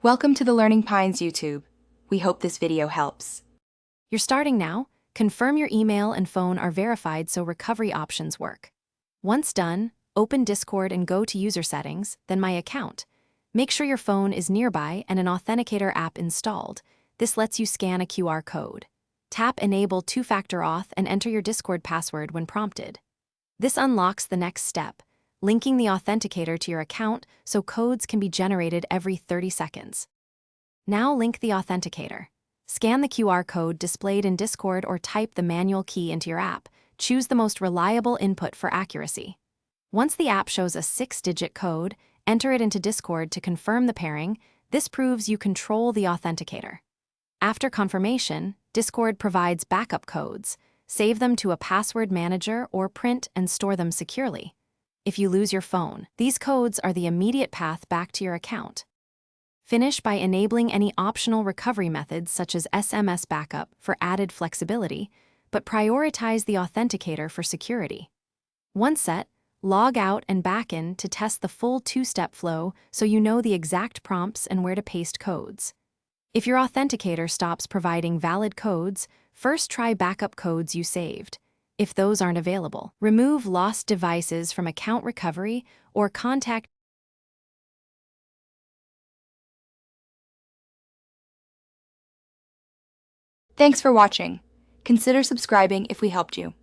Welcome to the Learning Pines YouTube. We hope this video helps. You're starting now. Confirm your email and phone are verified so recovery options work. Once done, open Discord and go to User Settings, then My Account. Make sure your phone is nearby and an Authenticator app installed. This lets you scan a QR code. Tap Enable Two-Factor Auth and enter your Discord password when prompted. This unlocks the next step, linking the Authenticator to your account so codes can be generated every 30 seconds. Now link the Authenticator. Scan the QR code displayed in Discord or type the manual key into your app. Choose the most reliable input for accuracy. Once the app shows a 6-digit code, enter it into Discord to confirm the pairing. This proves you control the Authenticator. After confirmation, Discord provides backup codes. Save them to a password manager or print and store them securely. If you lose your phone, these codes are the immediate path back to your account. Finish by enabling any optional recovery methods such as SMS backup for added flexibility, but prioritize the Authenticator for security. Once set, log out and back in to test the full two-step flow so you know the exact prompts and where to paste codes. If your Authenticator stops providing valid codes, first try backup codes you saved. If those aren't available, remove lost devices from account recovery or contact. Thanks for watching. Consider subscribing if we helped you.